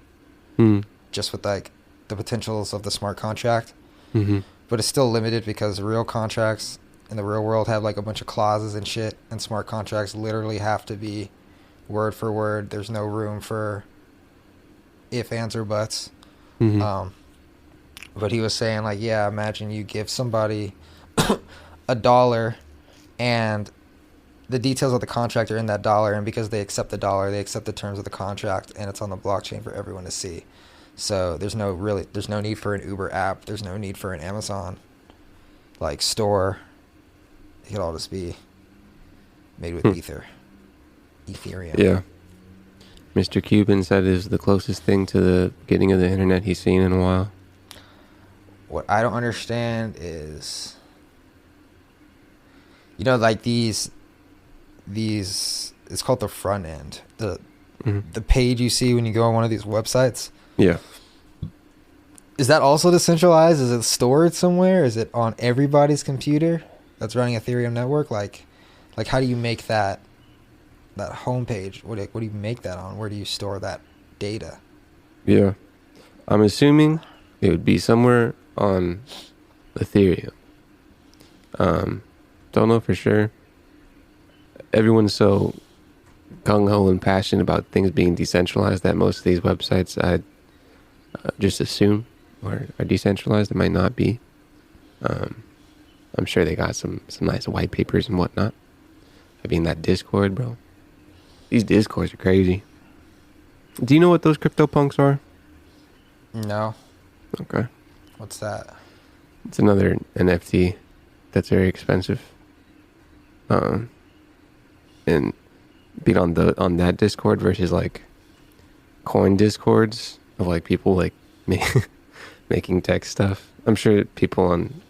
just with like the potentials of the smart contract. Mm-hmm. But it's still limited because real contracts in the real world have like a bunch of clauses and shit, and smart contracts literally have to be word for word. There's no room for if, ands, or buts. Mm-hmm. But he was saying like, yeah, imagine you give somebody $1 and the details of the contract are in that $1, and because they accept the $1, they accept the terms of the contract, and it's on the blockchain for everyone to see. So there's no need for an Uber app. There's no need for an Amazon like store. It could all just be made with Ethereum. Yeah. Mr. Cuban said it is the closest thing to the beginning of the internet he's seen in a while. What I don't understand is, you know, like these it's called the front end. The page you see when you go on one of these websites. Yeah. Is that also decentralized? Is it stored somewhere? Is it on everybody's computer that's running Ethereum network? Like how do you make that homepage? What do you make that on? Where do you store that data? Yeah. I'm assuming it would be somewhere on Ethereum. Don't know for sure. Everyone's so gung-ho and passionate about things being decentralized that most of these websites, I just assume, are decentralized. It might not be. I'm sure they got some nice white papers and whatnot. I mean, that Discord, bro. These Discords are crazy. Do you know what those CryptoPunks are? No. Okay. What's that? It's another NFT that's very expensive. And being on that Discord versus like coin Discords of like people like making tech stuff. I'm sure people on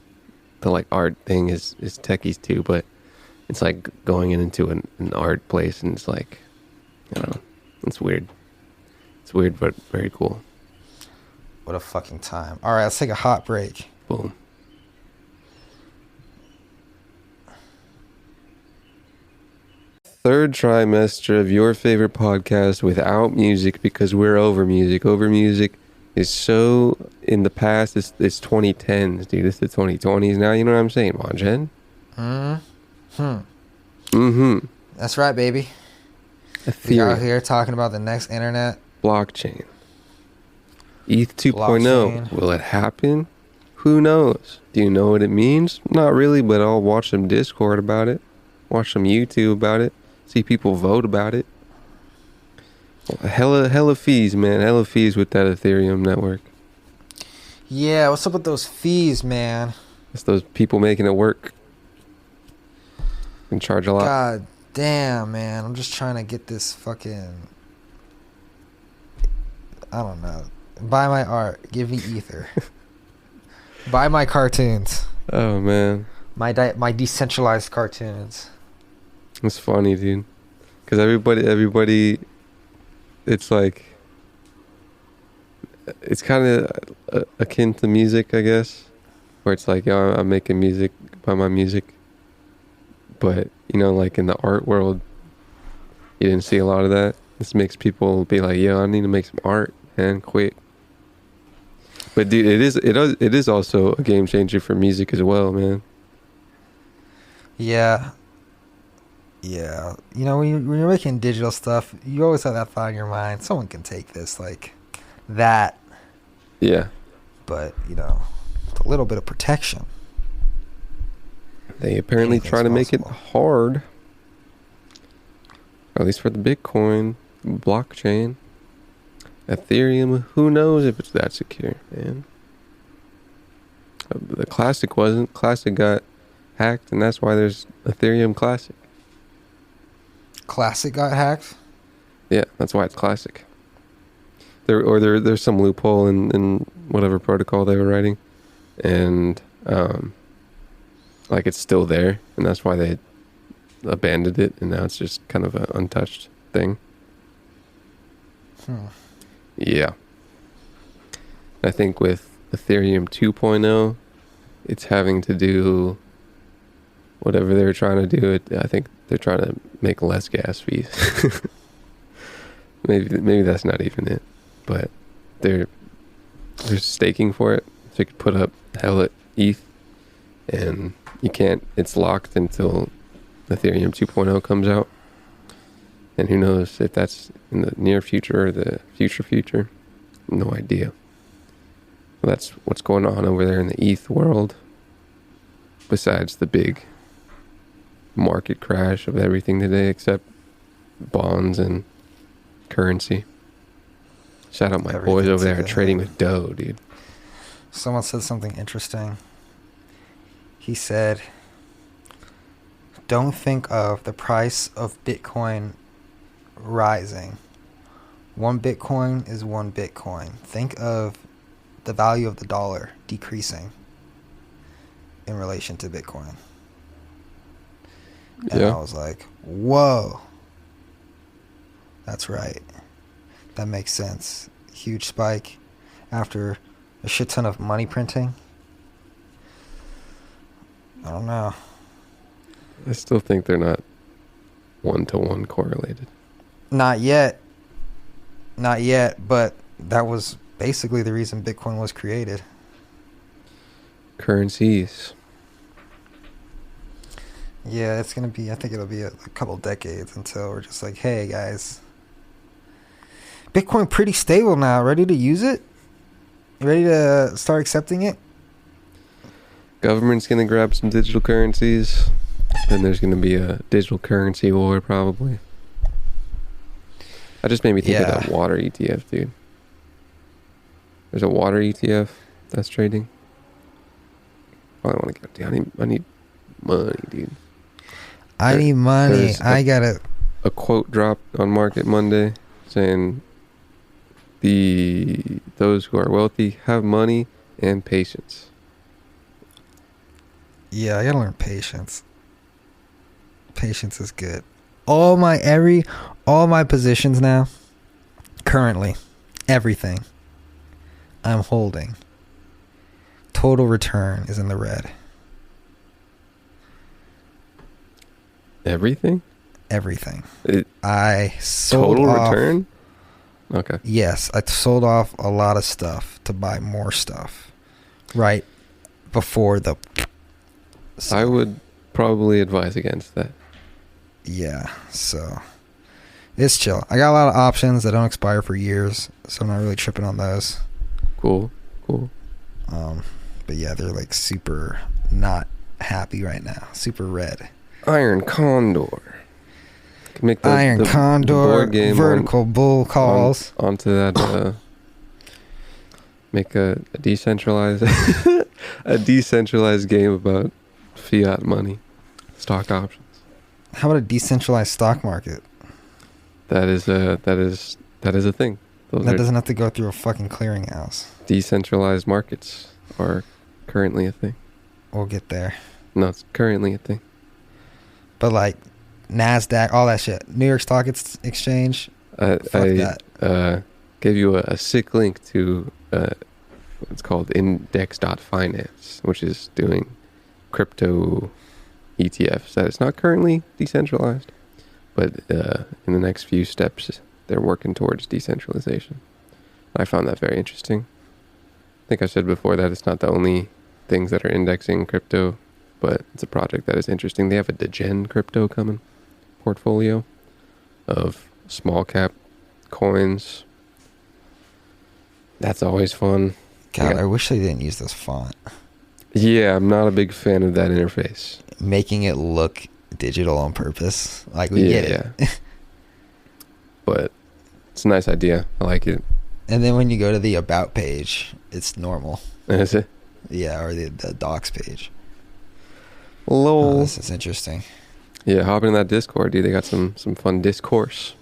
the like art thing is techies too, but it's like going into an art place and it's like, I don't know, it's weird. It's weird but very cool. What a fucking time. All right, let's take a hot break. Boom. Third trimester of your favorite podcast without music because we're over music. Over music is so in the past. It's 2010s, dude. It's the 2020s now. You know what I'm saying, Jen? That's right, baby. Ethereum. We out here talking about the next internet. Blockchain. ETH 2.0. Will it happen? Who knows? Do you know what it means? Not really, but I'll watch some Discord about it. Watch some YouTube about it. See people vote about it. Hella fees, man. Hella fees with that Ethereum network. Yeah, what's up with those fees, man? It's those people making it work. And charge a lot. God damn, man. I'm just trying to get this fucking... I don't know. Buy my art. Give me ether. Buy my cartoons. Oh, man. My decentralized cartoons. It's funny, dude. Because everybody, it's like, it's kind of akin to music, I guess. Where it's like, yo, I'm making music by my music. But, you know, like in the art world, you didn't see a lot of that. This makes people be like, yo, I need to make some art, man, quick. But dude, it is also a game changer for music as well, man. Yeah. Yeah. You know, when you're making digital stuff, you always have that thought in your mind, someone can take this, like, that. Yeah. But, you know, a little bit of protection. They apparently try to make it hard. Or at least for the Bitcoin blockchain. Ethereum, who knows if it's that secure, man. The Classic wasn't. Classic got hacked, and that's why there's Ethereum Classic. Classic got hacked? Yeah, that's why it's Classic. There's some loophole in whatever protocol they were writing, and like it's still there, and that's why they abandoned it, and now it's just kind of an untouched thing. Yeah. I think with Ethereum 2.0, it's having to do whatever they're trying to do. I think they're trying to make less gas fees. maybe that's not even it, but they're staking for it. So you could put up hella ETH, and you can't. It's locked until Ethereum 2.0 comes out. And who knows if that's in the near future or the future. No idea. Well, that's what's going on over there in the ETH world. Besides the big market crash of everything today except bonds and currency. Shout out my boys over there trading with dough, dude. Someone said something interesting. He said, don't think of the price of Bitcoin rising. 1 Bitcoin is 1 Bitcoin. Think of the value of the dollar decreasing in relation to Bitcoin. And I was like, whoa. That's right. That makes sense. Huge spike after a shit ton of money printing. I don't know. I still think they're not 1-to-1 correlated. Not yet, but that was basically the reason Bitcoin was created. currencies. Yeah, it's gonna be. I think it'll be a couple decades until we're just like, hey guys, Bitcoin pretty stable now. Ready to use it? Ready to start accepting it? Government's gonna grab some digital currencies. Then there's gonna be a digital currency war probably. That just made me think of that water ETF, dude. There's a water ETF that's trading. I want to get. Dude, I need money, dude. I need money. I gotta. A quote dropped on Market Monday saying, those who are wealthy have money and patience. Yeah, I gotta learn patience. Patience is good. All my positions now, currently, everything I'm holding, total return is in the red. Everything? Everything. I sold total off, return? Okay. Yes, I sold off a lot of stuff to buy more stuff right before the... So, I would probably advise against that. Yeah, so it's chill. I got a lot of options that don't expire for years, so I'm not really tripping on those. Cool. But yeah, they're like super not happy right now. Super red. Iron Condor. Make Iron Condor, board game vertical bull calls. Onto that. Make a decentralized a decentralized game about fiat money, stock options. How about a decentralized stock market? That is a thing. That doesn't have to go through a fucking clearinghouse. Decentralized markets are currently a thing. We'll get there. No, it's currently a thing. But like NASDAQ, all that shit. New York Stock Exchange. Fuck that. Gave you a sick link to what's called index.finance, which is doing crypto ETFs. That it's not currently decentralized, but in the next few steps, they're working towards decentralization. I found that very interesting. I think I said before that it's not the only things that are indexing crypto, but it's a project that is interesting. They have a degen crypto coming portfolio of small cap coins. That's always fun. God, I wish they didn't use this font. Yeah, I'm not a big fan of that interface. Making it look digital on purpose. Like, we get it. Yeah. But it's a nice idea. I like it. And then when you go to the About page, it's normal. Is it? Yeah, or the Docs page. Lol. Oh, this is interesting. Yeah, hop in that Discord, dude. They got some fun discourse.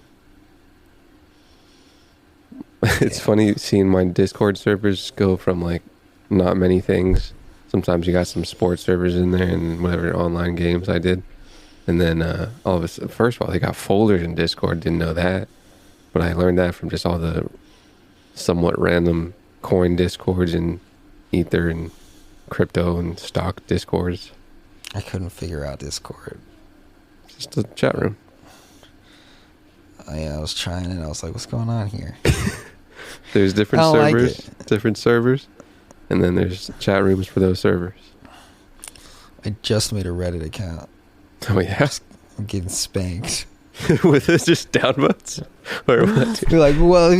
It's funny seeing my Discord servers go from like not many things. Sometimes you got some sports servers in there and whatever online games I did. And then all of a sudden, first of all, they got folders in Discord. Didn't know that. But I learned that from just all the somewhat random coin Discords and Ether and crypto and stock Discords. I couldn't figure out Discord. Just a chat room. I was trying and I was like, what's going on here? There's different servers, and then there's chat rooms for those servers. I just made a Reddit account. Oh yeah, I'm getting spanked. With it just downvotes? Or what? You're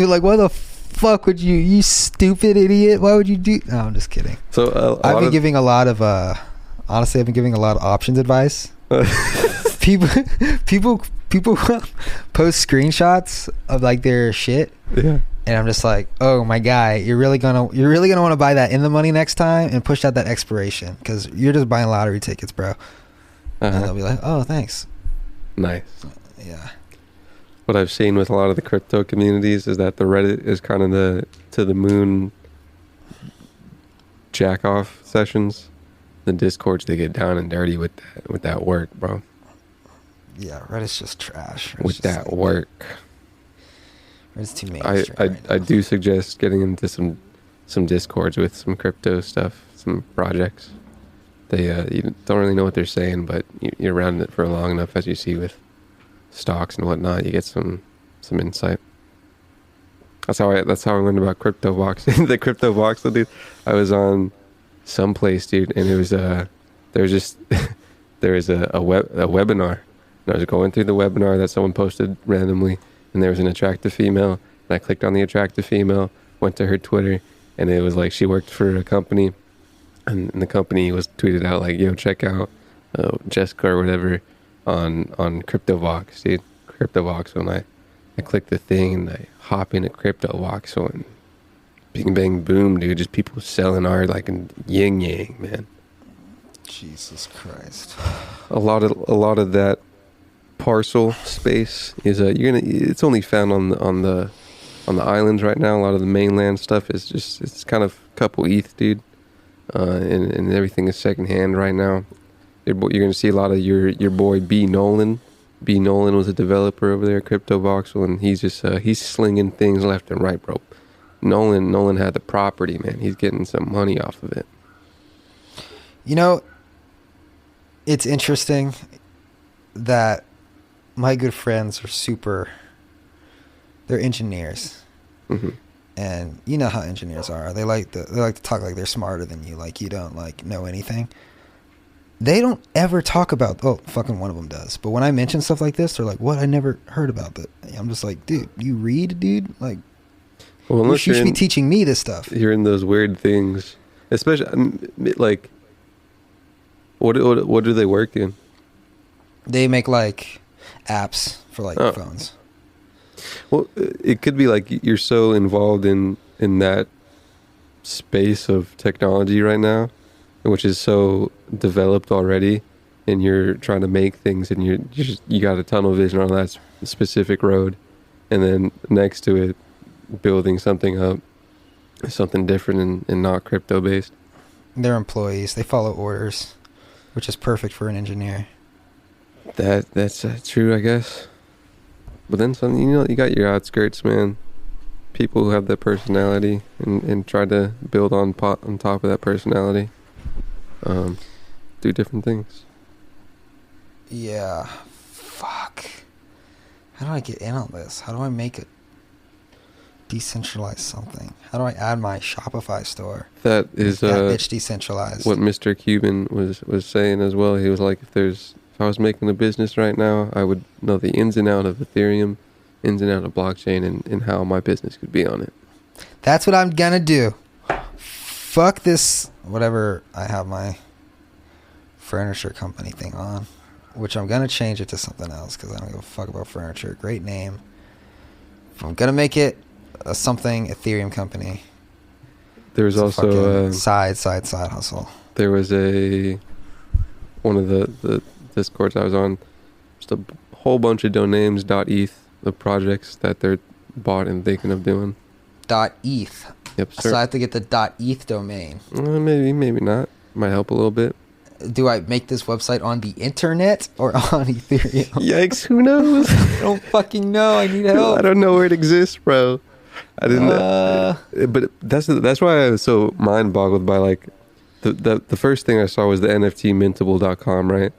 like, why the fuck would you stupid idiot? Why would you do? No, I'm just kidding. So I've been giving a lot of honestly, I've been giving a lot of options advice. people post screenshots of like their shit. Yeah. And I'm just like, oh my guy, you're really gonna want to buy that in the money next time and push out that expiration because you're just buying lottery tickets, bro. And they'll be like, oh, thanks. Nice. Yeah. What I've seen with a lot of the crypto communities is that the Reddit is kind of the to the moon jack off sessions. The Discords, they get down and dirty with that work, bro. Yeah, Reddit's just trash. With that work. It's too mainstream. I do suggest getting into some Discords with some crypto stuff, some projects. They you don't really know what they're saying, but you're around it for long enough, as you see with stocks and whatnot, you get some insight. That's how I learned about crypto boxing. The crypto box, dude. I was on someplace, dude, and it was there was just there was a webinar, and I was going through the webinar that someone posted randomly, and there was an attractive female, and I clicked on the attractive female, went to her Twitter, and it was like she worked for a company, and the company was tweeted out like, yo, check out Jessica or whatever on CryptoVox, dude. CryptoVox. When I click the thing and I hop into CryptoVox, and bing bang boom, dude, just people selling art like in yin yang, man. Jesus Christ. A lot of that parcel space is it's only found on the islands right now. A lot of the mainland stuff is just, it's kind of a couple ETH, dude. And everything is secondhand right now. You're going to see a lot of your boy B Nolan. B Nolan was a developer over there at CryptoVoxel, and he's just he's slinging things left and right, bro. Nolan had the property, man. He's getting some money off of it. You know, it's interesting that my good friends are they're engineers. Mm-hmm. And you know how engineers are. They like to talk like they're smarter than you, like you don't like know anything. They don't ever talk about, fucking one of them does. But when I mention stuff like this, they're like, what? I never heard about that. I'm just like, dude, you read, dude? Like, well, you should be teaching me this stuff. You're in those weird things. Especially, like, what do they work in? They make, like, apps for, like, phones. Well, it could be like you're so involved in that space of technology right now, which is so developed already, and you're trying to make things, and you got a tunnel vision on that specific road, and then next to it, building something up, something different and not crypto based. They're employees. They follow orders, which is perfect for an engineer. That's true, I guess. But then some, you got your outskirts, man. People who have that personality and try to build on top of that personality. Do different things. Yeah. Fuck. How do I get in on this? How do I make it decentralize something? How do I add my Shopify store? That is that bitch decentralized. What Mr. Cuban was saying as well. He was like, if I was making a business right now, I would know the ins and out of Ethereum, ins and out of blockchain, and how my business could be on it. That's what I'm gonna do. Fuck this, whatever I have my furniture company thing on, which I'm gonna change it to something else because I don't give a fuck about furniture. Great name. I'm gonna make it a something Ethereum company. There's also side hustle. There was one of the Discords I was on, just a whole bunch of domains .eth of projects that they're bought and thinking of doing. .eth. Yep, sir. So I have to get the .eth domain. Maybe not. Might help a little bit. Do I make this website on the internet or on Ethereum? Yikes! Who knows? I don't fucking know. I need help. I don't know where it exists, bro. I didn't. But that's why I was so mind boggled by like the first thing I saw was the NFT mintable.com, right?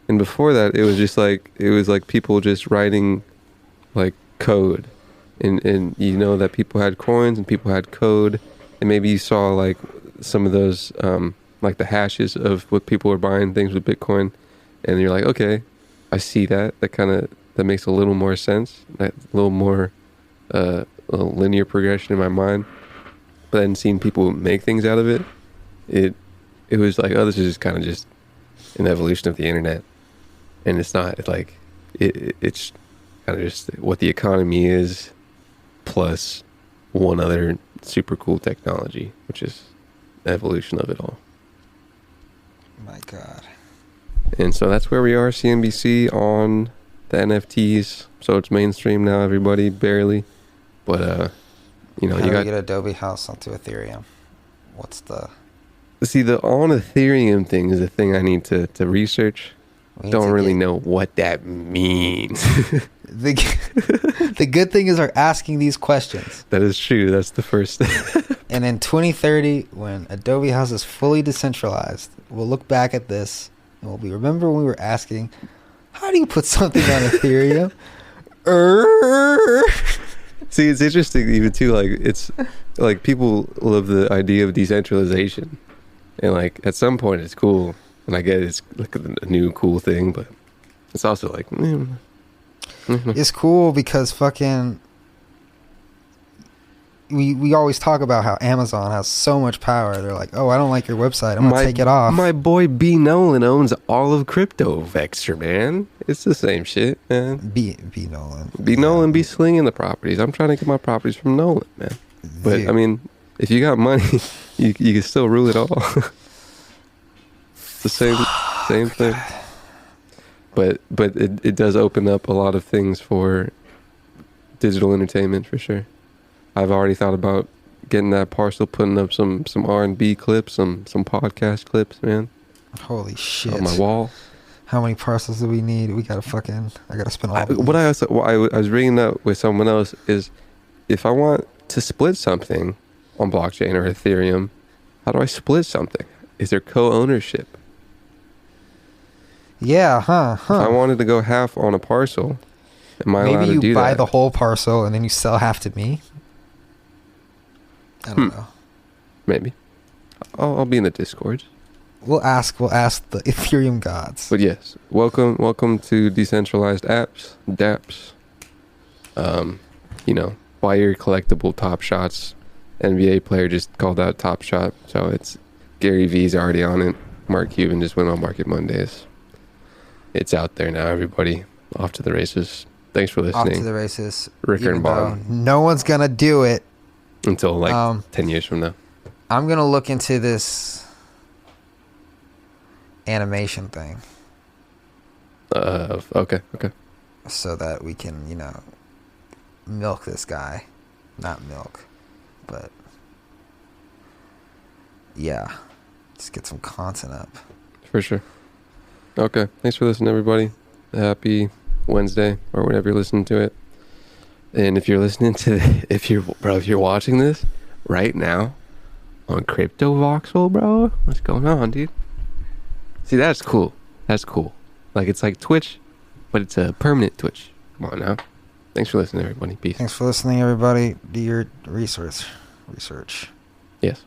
And before that, it was like people just writing like code, and that people had coins and people had code, and maybe you saw like some of those like the hashes of what people were buying things with Bitcoin, and you're like, okay, I see that that makes a little more sense, a little more a linear progression in my mind. But then seeing people make things out of it, it was like, oh, this is just kind of just an evolution of the internet. And it's not like it's kind of just what the economy is, plus one other super cool technology, which is the evolution of it all. My God. And so that's where we are, CNBC on the NFTs. So it's mainstream now, everybody, barely. But How do you get Adobe House onto Ethereum? What's the... See, the on Ethereum thing is a thing I need to research. Don't really know what that means. The good thing is we're asking these questions. That is true. That's the first step. And in 2030, when Adobe House is fully decentralized, we'll look back at this and we'll remember when we were asking, how do you put something on Ethereum? See, it's interesting even too. Like, it's like people love the idea of decentralization, And like at some point it's cool, and I get it's like a new cool thing, but it's also like it's cool because fucking we always talk about how Amazon has so much power. They're like, oh, I don't like your website, I'm gonna take it off. My boy B Nolan owns all of Crypto Vector, man. It's the same shit, man. B Nolan. Nolan be slinging the properties. I'm trying to get my properties from Nolan, man. But Dude. I mean, if you got money, you can still rule it all. It's the same thing. But it does open up a lot of things for digital entertainment for sure. I've already thought about getting that parcel, putting up some R&B clips, some podcast clips, man. Holy shit! On my wall. How many parcels do we need? I gotta spend all. What I was reading up with someone else is, if I want to split something on blockchain or Ethereum, how do I split something? Is there co-ownership? Yeah, If I wanted to go half on a parcel, am I allowed to do that? Maybe you buy the whole parcel and then you sell half to me. I don't know. Maybe. I'll be in the Discord. We'll ask the Ethereum gods. But yes, welcome to Decentralized Apps, DApps. Buy your collectible Top Shots. NBA player just called out Top Shot, so it's Gary V's already on it. Mark Cuban just went on Market Mondays. It's out there now, everybody. Off to the races. Thanks for listening. Off to the races. Ricker and Bond. No one's gonna do it until 10 years from now. I'm gonna look into this animation thing. Okay. So that we can, milk this guy. Not milk, but yeah, just get some content up. For sure. Okay, thanks for listening, everybody. Happy Wednesday, or whenever you're listening to it. And if you're listening to, if you're watching this right now on Crypto Voxel, bro, what's going on, dude? See, that's cool. That's cool. Like, it's like Twitch, but it's a permanent Twitch. Come on now. Thanks for listening, everybody. Peace. Thanks for listening, everybody. Do your research. Yes.